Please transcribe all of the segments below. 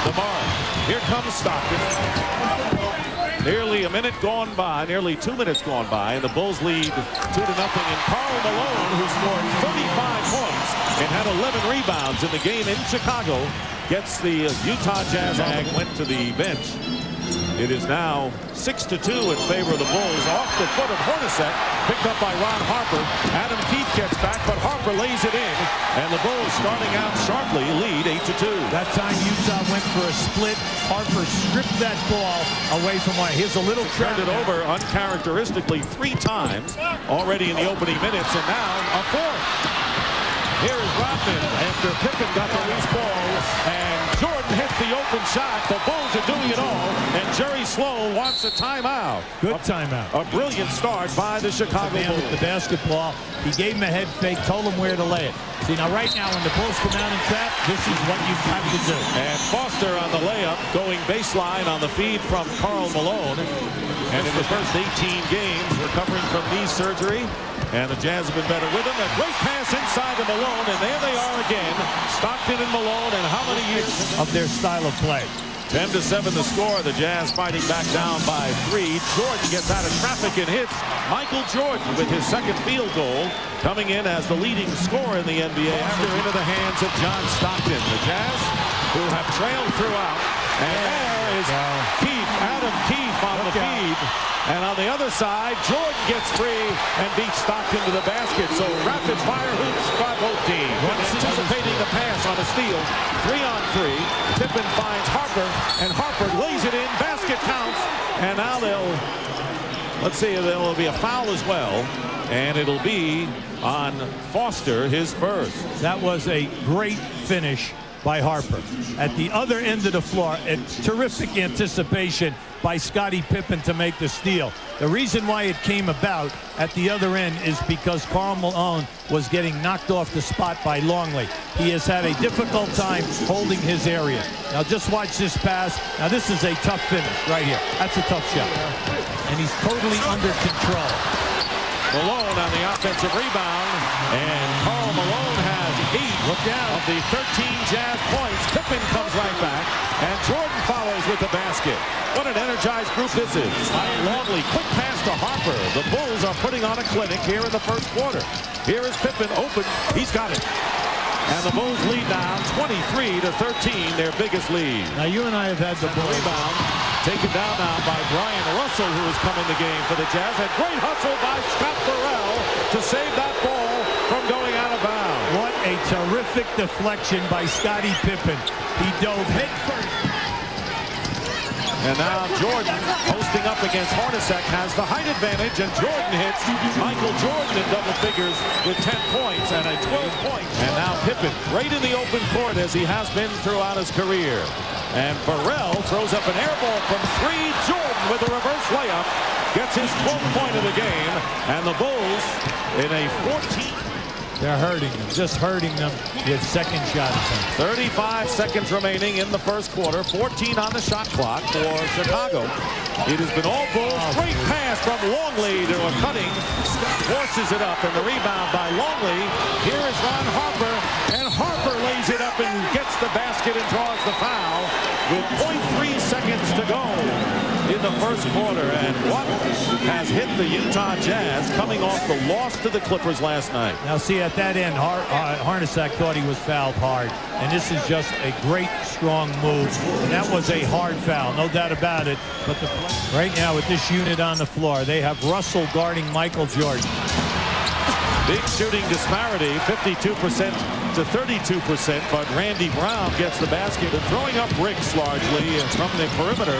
the mark. Here comes Stockton. Nearly a minute gone by, nearly 2 minutes gone by, and the Bulls lead 2-0. And Karl Malone, who scored 35 points and had 11 rebounds in the game in Chicago, gets the Utah Jazz went to the bench. It is now 6-2 in favor of the Bulls. Off the foot of Hornacek, picked up by Ron Harper. Adam Keefe gets back, but Harper lays it in. And the Bulls, starting out sharply, lead 8-2. That time Utah went for a split. Harper stripped that ball away from one. Here's a little turned it over uncharacteristically 3 times already in the opening minutes, and now a fourth. Here is Rodman after Pippen got the loose ball, and Jordan hits the open shot. The Bulls are doing it all, and Jerry Sloan wants a timeout. Good timeout. A brilliant start by the Chicago Bulls. With the basketball, he gave him a head fake, told him where to lay it. See, now right now when the Bulls come out and trap, this is what you have to do. And Foster on the layup, going baseline on the feed from Karl Malone. And in the first 18 games, recovering from knee surgery. And the Jazz have been better with him. A great pass inside to Malone, and there they are again. Stockton and Malone, and how many years of their style of play? 10-7 the score. The Jazz fighting back down by 3. Jordan gets out of traffic and hits. Michael Jordan with his second field goal, coming in as the leading scorer in the NBA after into the hands of John Stockton. The Jazz, who have trailed throughout, and there is Keefe, Adam Keefe on the feed. And on the other side, Jordan gets free and beats Stockton to the basket. So rapid fire hoops by both teams. Anticipating the pass on a steal. 3-on-3. Pippen finds Harper, and Harper lays it in. Basket counts. And now let's see, there will be a foul as well. And it'll be on Foster, his first. That was a great finish by Harper. At the other end of the floor, a terrific anticipation by Scottie Pippen to make the steal. The reason why it came about at the other end is because Karl Malone was getting knocked off the spot by Longley. He has had a difficult time holding his area. Now just watch this pass. Now this is a tough finish right here. That's a tough shot. And he's totally under control. Malone on the offensive rebound, and Karl Malone has 8 of the 13 Jazz points. Pippen comes right back, and Jordan follows with the basket. What an energized group this is. Longley, quick pass to Harper. The Bulls are putting on a clinic here in the first quarter. Here is Pippen open. He's got it. And the Bulls lead now 23-13, their biggest lead. Now you and I have had the rebound taken down now by Brian Russell, who has come in the game for the Jazz. A great hustle by Scott Burrell to save that ball from going out of bounds. What a terrific deflection by Scottie Pippen. He dove headfirst. And now Jordan, posting up against Hornacek, has the height advantage, and Jordan hits Michael Jordan in double figures with 10 points and a 12-point. And now Pippen right in the open court as he has been throughout his career. And Burrell throws up an air ball from 3. Jordan with a reverse layup gets his 12th point of the game. And the Bulls in a 14. They're hurting them, just hurting them with second shot attempts. 35 seconds remaining in the first quarter. 14 on the shot clock for Chicago. It has been all Bulls. Great pass from Longley to a cutting. Forces it up, and the rebound by Longley. Here is Ron Harper, and Harper lays it up and gets the basket and draws the foul with 0.3 seconds to go in the first quarter. And what has hit the Utah Jazz coming off the loss to the Clippers last night? Now see, at that end, Hornacek thought he was fouled hard. And this is just a great, strong move. And that was a hard foul, no doubt about it. But right now with this unit on the floor, they have Russell guarding Michael Jordan. Big shooting disparity, 52% to 32%, but Randy Brown gets the basket and throwing up bricks largely from the perimeter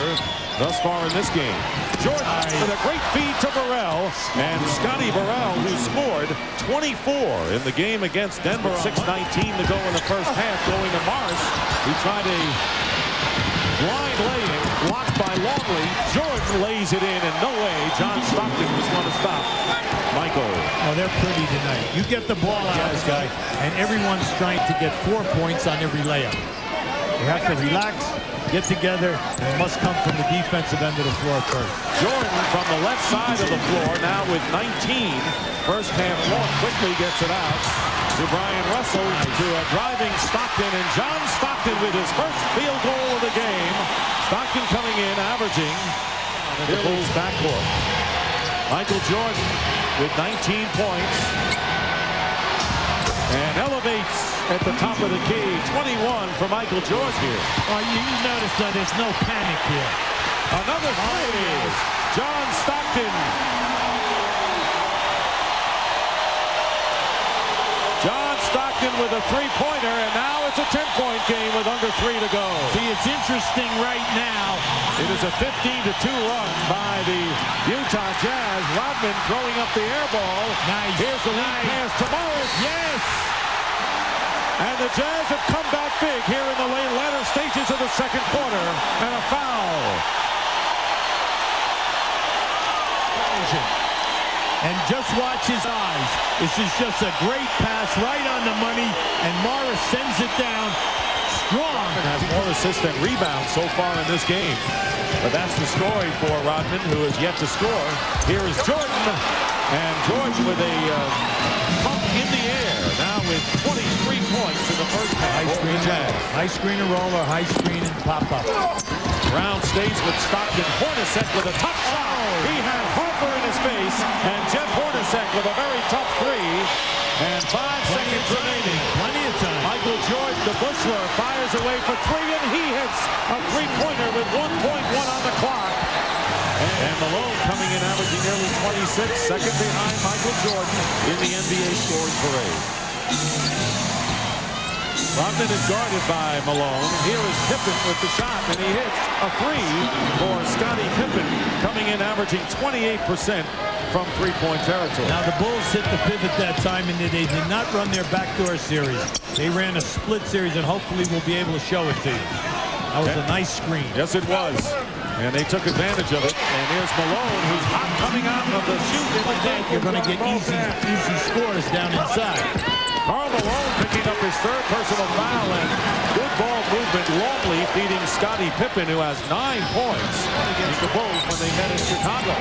thus far in this game. Jordan with a great feed to Burrell, and Scotty Burrell, who scored 24 in the game against Denver. 6:19 to go in the first half, going to Morris. He tried a blind lay-in, blocked by Longley. Jordan lays it in, and no way John Stockton was going to stop Michael. Oh, they're pretty tonight. You get the ball out of this guy, and everyone's trying to get 4 points on every layup. You have to relax, get together, and it must come from the defensive end of the floor first. Jordan from the left side of the floor now with 19. First half walk, quickly gets it out to Brian Russell, to a driving Stockton, and John Stockton with his first field goal of the game. Stockton coming in, averaging in the Bulls backcourt. Michael Jordan with 19 points. And elevates at the top of the key. 21 for Michael Jordan here. Oh, you notice that there's no panic here. Another three. John Stockton. John Stockton with a three-pointer, and now it's a 10-point game with under 3 to go. See, it's interesting right now. It is a 15-2 run by the Utah Jazz. Rodman throwing up the air ball. Nice. Here's the lead pass to Morris. Yes. And the Jazz have come back big here in the latter stages of the second quarter. And a foul. And just watch his eyes. This is just a great pass right on the money, and Morris sends it down strong. Rodman has more assists than rebounds so far in this game. But that's the story for Rodman, who has yet to score. Here is Jordan, and Jordan with a pump in the air, now with 23 points in the first half. High screen and roller, high screen and pop-up. Brown stays with Stockton. Hornacek with a tough shot. He had Harper in his face, and Jeff Hornacek with a very tough three. And 5 seconds remaining. Plenty of time. Michael Jordan, the Bushler, fires away for three, and he hits a three-pointer with 1.1 on the clock. And Malone coming in, averaging nearly 26, second behind Michael Jordan in the NBA scoring parade. Rodman is guarded by Malone. Here is Pippen with the shot, and he hits a three for Scottie Pippen, coming in averaging 28% from three-point territory. Now the Bulls hit the pivot that time, and they did not run their backdoor series. They ran a split series, and hopefully we'll be able to show it to you. That was a nice screen. Yes, it was. And they took advantage of it. And here's Malone, who's hot coming out of the shoot. Like that, you're going to get easy scores down inside. Karl Malone picking up his third personal foul, and good ball movement. Longley feeding Scottie Pippen, who has 9 points against the Bulls when they met in Chicago.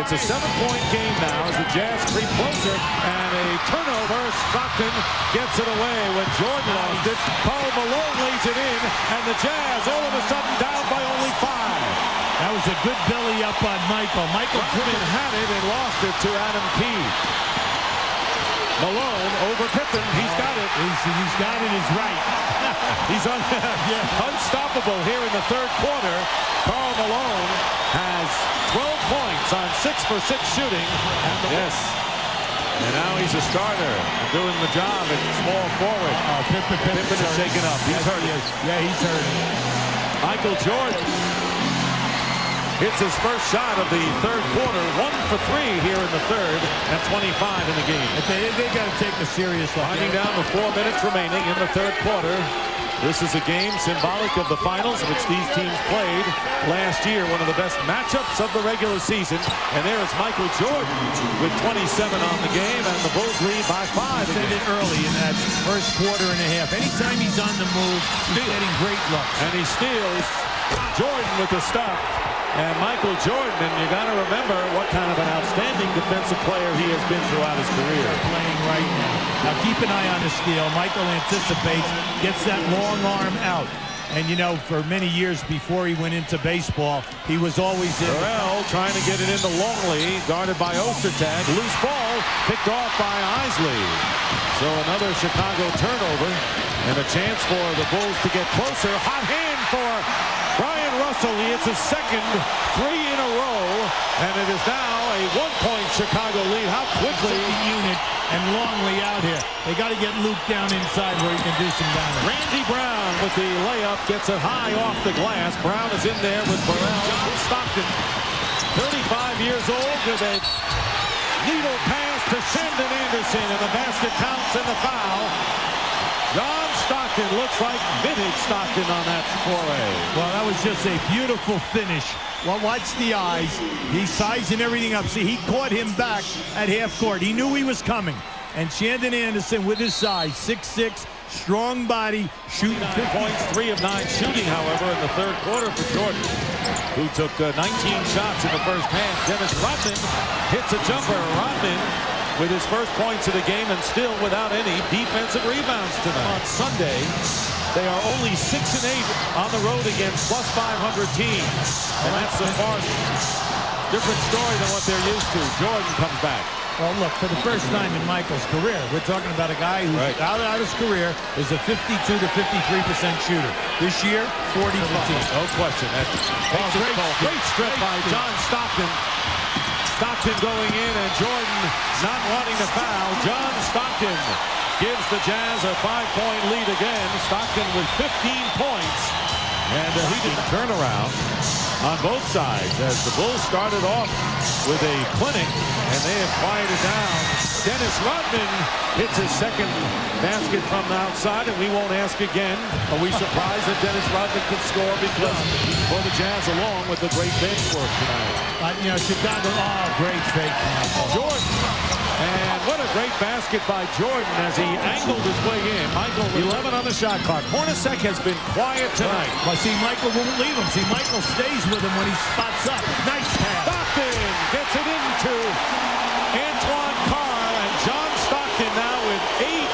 It's a 7-point game now as the Jazz creep closer, and a turnover. Stockton gets it away when Jordan lost it. Karl Malone lays it in, and the Jazz all of a sudden down by only 5. That was a good belly up on Michael. Michael Rodman had it and lost it to Adam Key. Malone over Pippen. He's got it. He's got it. He's right. He's unstoppable here in the third quarter. Karl Malone has 12 points on 6 for 6 shooting. Yes. And now he's a starter doing the job at small forward. Pippen is shaken up. He's hurt. Yeah, he's hurt. Michael Jordan hits his first shot of the third quarter. 1 for 3 here in the third, and 25 in the game. They got to take a serious look. Winding down to 4 minutes remaining in the third quarter. This is a game symbolic of the finals, which these teams played last year. One of the best matchups of the regular season. And there is Michael Jordan with 27 on the game, and the Bulls lead by 5. I said it early in that first quarter and a half. Anytime he's on the move, he's getting great looks. And he steals. Jordan with the stuff. And Michael Jordan, and you got to remember what kind of an outstanding defensive player he has been throughout his career. Playing right now. Now keep an eye on the steal. Michael anticipates, gets that long arm out. And you know, for many years before he went into baseball, he was always in. Burrell trying to get it into Longley, guarded by Ostertag. Loose ball, picked off by Isley. So another Chicago turnover, and a chance for the Bulls to get closer. Hot hand for Brian Russell. He hits his second 3 in a row, and it is now a 1-point Chicago lead. How quickly the unit and Longley out here. They got to get Luke down inside where he can do some damage. Randy Brown with the layup gets it high off the glass. Brown is in there with Burrell. John Stockton, 35 years old, with a needle pass to Shandon Anderson, and the basket counts and the foul. John Stockton looks like vintage Stockton on that foray. Well, that was just a beautiful finish. Well, watch the eyes. He's sizing everything up. See, he caught him back at half court. He knew he was coming. And Shandon Anderson with his size, 6'6", strong body, shooting 9 points, 3 of 9 shooting, however, in the third quarter for Jordan, who took 19 shots in the first half. Dennis Rodman hits a jumper. Rodman with his first points of the game, and still without any defensive rebounds tonight. On Sunday, They are only 6-8 on the road against plus 500 teams. And that's a far different story than what they're used to. Jordan comes back. Well, look, for the first time in Michael's career, we're talking about a guy who's out his career is a 52 to 53% shooter. This year, 40%. No question. Great strip by John Stockton. Stockton going in, and Jordan not wanting to foul. John Stockton gives the Jazz a 5-point lead again. Stockton with 15 points. And he didn't turn around on both sides as the Bulls started off with a clinic, and they have quieted down. Dennis Rodman hits his second basket from the outside, and we won't ask again. Are we surprised that Dennis Rodman could score? Because for the Jazz, along with the great bench work tonight. Chicago, great fake. Jordan. And what a great basket by Jordan as he angled his way in. Michael, 11 on the shot clock. Hornacek has been quiet tonight. Well, see, Michael won't leave him. See, Michael stays with him when he spots up. Nice pass. Stockton gets it into Antoine Carr, and John Stockton now with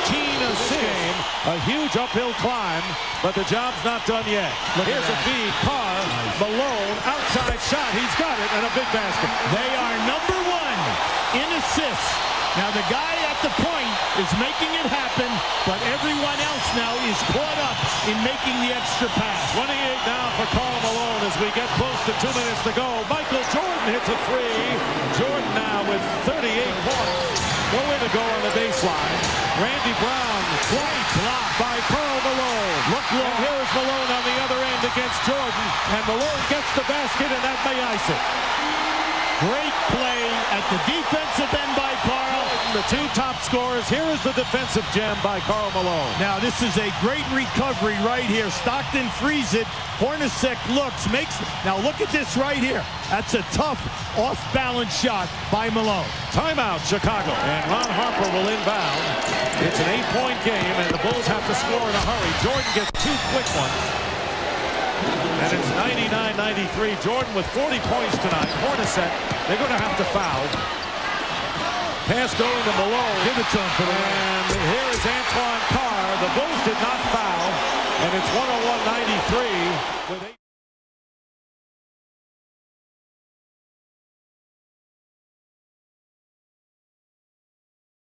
18 assists. A huge uphill climb, but the job's not done yet. Here's a feed. Carr, Malone, outside shot. He's got it, and a big basket. They are number 1 in assists. Now, the guy at the point is making it happen, but everyone else now is caught up in making the extra pass. 28 now for Karl Malone as we get close to 2 minutes to go. Michael Jordan hits a three. Jordan now with 38 points. Nowhere to go on the baseline. Randy Brown, great block by Karl Malone. And here's Malone on the other end against Jordan. And Malone gets the basket, and that may ice it. Great play at the defensive end by Carl. The 2 top scorers. Here is the defensive gem by Karl Malone. Now, this is a great recovery right here. Stockton frees it. Hornacek looks, makes. Now, look at this right here. That's a tough, off-balance shot by Malone. Timeout, Chicago. And Ron Harper will inbound. It's an 8-point game, and the Bulls have to score in a hurry. Jordan gets 2 quick ones. And it's 99-93. Jordan with 40 points tonight. Hornacek, they're going to have to foul. Pass going to Malone. Give it to him for the win. And here is Antoine Carr. The Bulls did not foul. And it's 101-93 with 8.